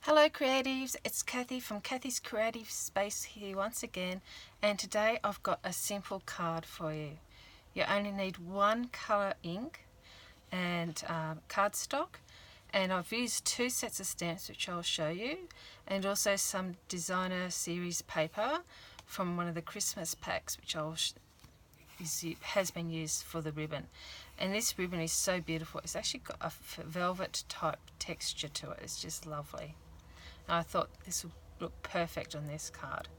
Hello creatives, it's Kathy from Kathy's Creative Space here once again, and today I've got a simple card for you. You only need one colour ink and cardstock, and I've used two sets of stamps which I'll show you, and also some designer series paper from one of the Christmas packs which has been used for the ribbon. And this ribbon is so beautiful. It's actually got a velvet type texture to it. It's just lovely. I thought this would look perfect on this card.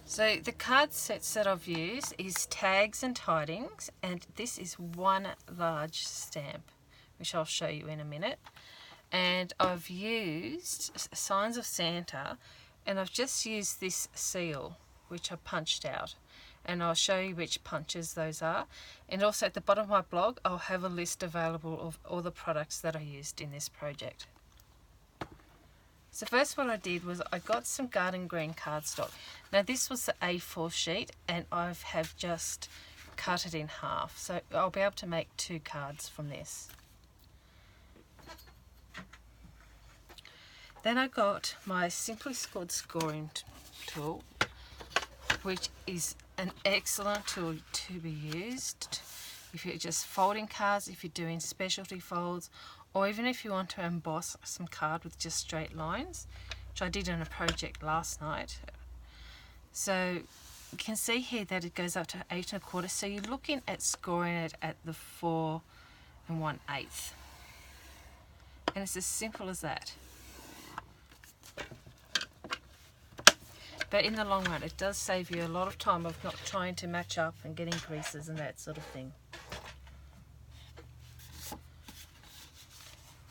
So the card sets that I've used is Tags and Tidings, and this is one large stamp, which I'll show you in a minute. And I've used Signs of Santa, and I've just used this seal, which I punched out. And I'll show you which punches those are. And also at the bottom of my blog, I'll have a list available of all the products that I used in this project. So first what I did was I got some garden green cardstock. Now this was the A4 sheet and I have just cut it in half. So I'll be able to make two cards from this. Then I got my Simply Scored scoring tool, which is an excellent tool to be used if you're just folding cards, if you're doing specialty folds, or even if you want to emboss some card with just straight lines, which I did on a project last night. So you can see here that it goes up to 8 1/4, so you're looking at scoring it at the 4 1/8. And it's as simple as that. But in the long run, it does save you a lot of time of not trying to match up and getting creases and that sort of thing.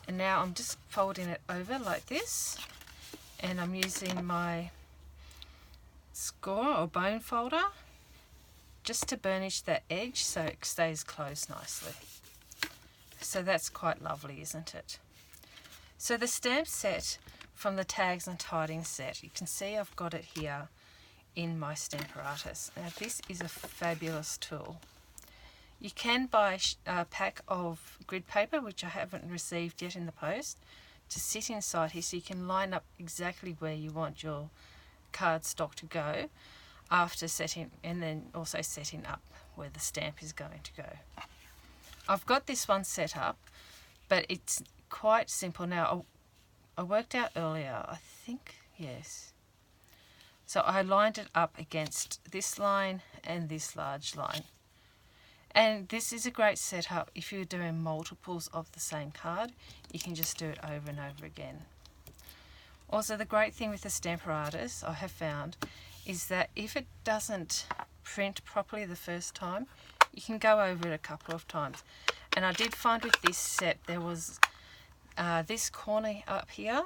And now I'm just folding it over like this, and I'm using my score or bone folder just to burnish that edge so it stays closed nicely. So that's quite lovely, isn't it? So the stamp set from the Tags and Tidings set, you can see I've got it here in my Stamparatus. Now this is a fabulous tool. You can buy a pack of grid paper, which I haven't received yet in the post, to sit inside here so you can line up exactly where you want your cardstock to go after setting, and then also setting up where the stamp is going to go. I've got this one set up, but it's quite simple now. I worked out earlier, I think, yes. So I lined it up against this line and this large line. And this is a great setup if you're doing multiples of the same card. You can just do it over and over again. Also, the great thing with the Stamparatus I have found is that if it doesn't print properly the first time, you can go over it a couple of times. And I did find with this set there was this corner up here,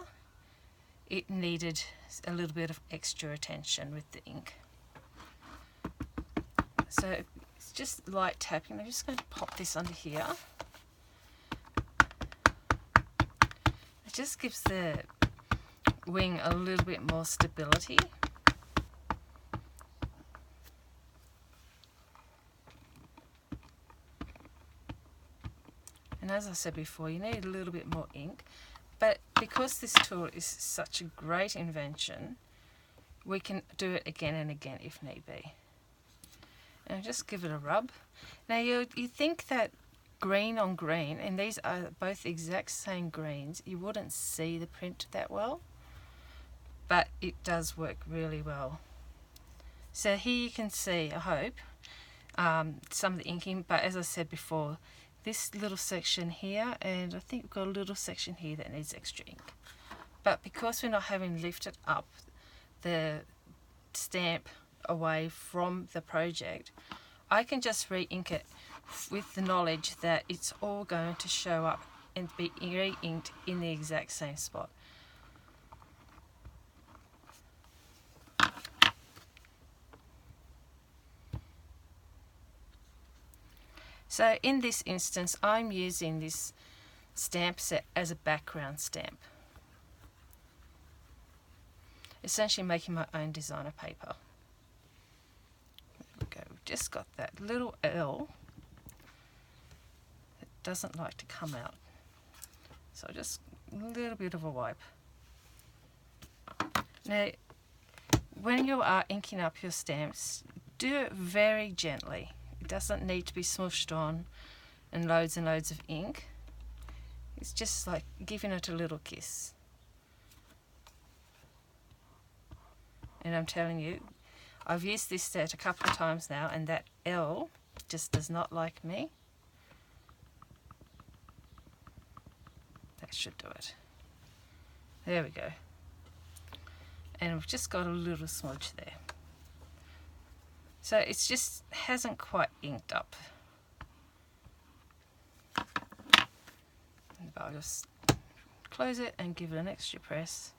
it needed a little bit of extra attention with the ink. So it's just light tapping. I'm just going to pop this under here. It just gives the wing a little bit more stability. And as I said before, you need a little bit more ink, but because this tool is such a great invention, we can do it again and again if need be. And just give it a rub. Now you think that green on green, and these are both the exact same greens, you wouldn't see the print that well, but it does work really well. So here you can see, I hope, some of the inking, but as I said before, this little section here, and I think we've got a little section here that needs extra ink. But because we're not having lifted up the stamp away from the project, I can just re-ink it with the knowledge that it's all going to show up and be re-inked in the exact same spot. So in this instance, I'm using this stamp set as a background stamp, essentially making my own designer paper. There we go. We've just got that little L that doesn't like to come out. So I just little bit of a wipe. Now, when you are inking up your stamps, do it very gently. It doesn't need to be smooshed on and loads of ink. It's just like giving it a little kiss. And I'm telling you, I've used this set a couple of times now, and that L just does not like me. That should do it. There we go. And we've just got a little smudge there. So it's just hasn't quite inked up. But I'll just close it and give it an extra press.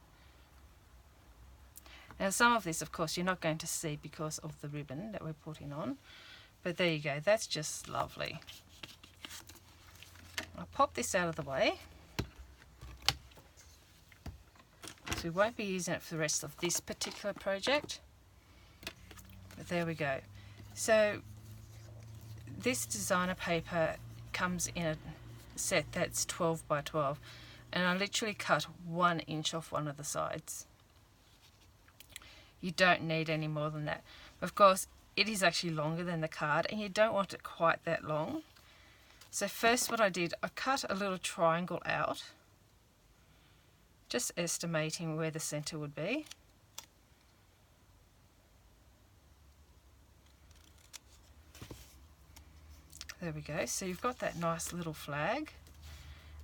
Now some of this, of course, you're not going to see because of the ribbon that we're putting on. But there you go, that's just lovely. I'll pop this out of the way. So we won't be using it for the rest of this particular project. But there we go. So this designer paper comes in a set that's 12 by 12. And I literally cut 1 inch off one of the sides. You don't need any more than that. Of course, it is actually longer than the card, and you don't want it quite that long. So first what I did, I cut a little triangle out, just estimating where the center would be. There we go. So you've got that nice little flag,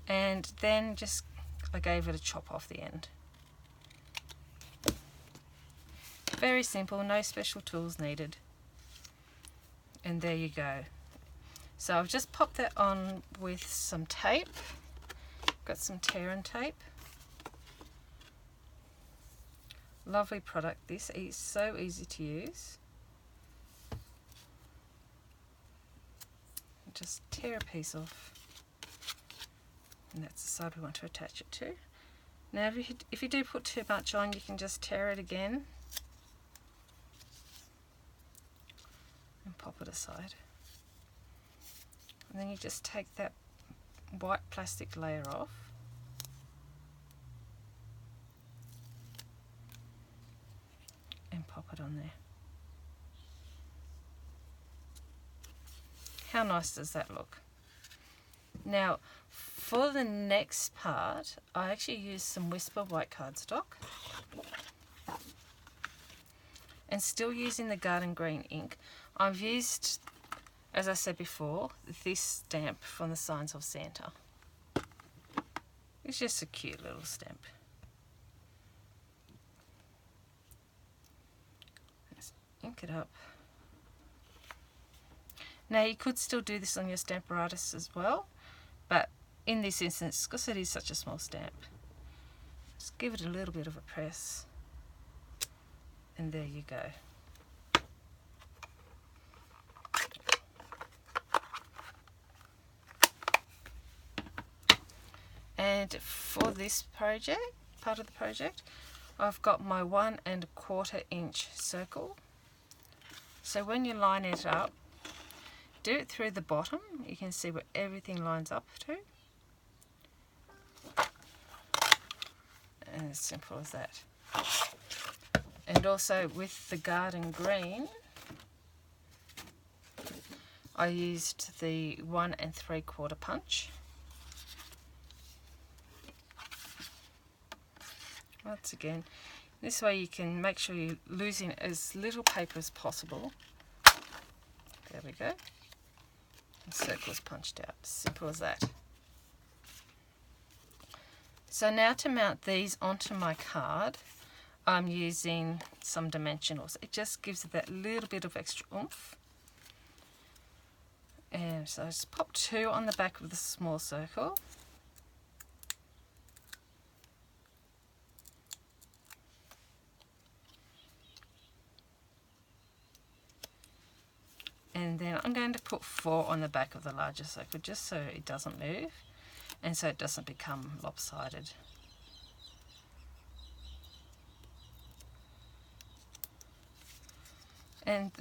and then just I gave it a chop off the end. Very simple, no special tools needed. And there you go. So I've just popped that on with some tape. Got some tear and tape. Lovely product this. It's so easy to use. Just tear a piece off. And that's the side we want to attach it to. Now if you do put too much on, you can just tear it again. And pop it aside. And then you just take that white plastic layer off. And pop it on there. How nice does that look? Now, for the next part, I actually used some Whisper white cardstock. And still using the garden green ink, I've used, as I said before, this stamp from the Signs of Santa. It's just a cute little stamp. Let's ink it up. Now you could still do this on your Stamparatus as well, but in this instance, because it is such a small stamp, just give it a little bit of a press, and there you go. And for this project, part of the project, I've got my 1 1/4 inch circle. So when you line it up, do it through the bottom. You can see where everything lines up to. And as simple as that. And also with the garden green, I used the 1 3/4 punch. Once again, this way you can make sure you're losing as little paper as possible. There we go. And circles punched out. Simple as that. So now to mount these onto my card, I'm using some dimensionals. It just gives it that little bit of extra oomph. And so I just pop 2 on the back of the small circle. And then I'm going to put 4 on the back of the larger circle just so it doesn't move and so it doesn't become lopsided. And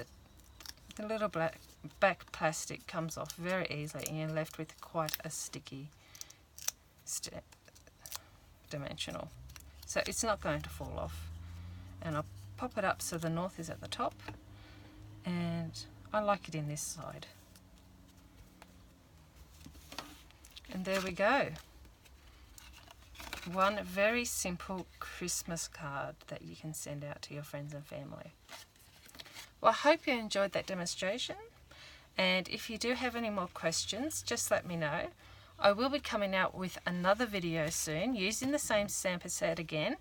the little back plastic comes off very easily and you're left with quite a sticky dimensional, so it's not going to fall off. And I'll pop it up so the north is at the top, and I like it in this side. And there we go. One very simple Christmas card that you can send out to your friends and family. Well, I hope you enjoyed that demonstration, and if you do have any more questions, just let me know. I will be coming out with another video soon using the same stamper set again,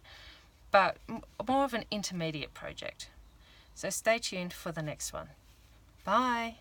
but more of an intermediate project. So stay tuned for the next one. Bye!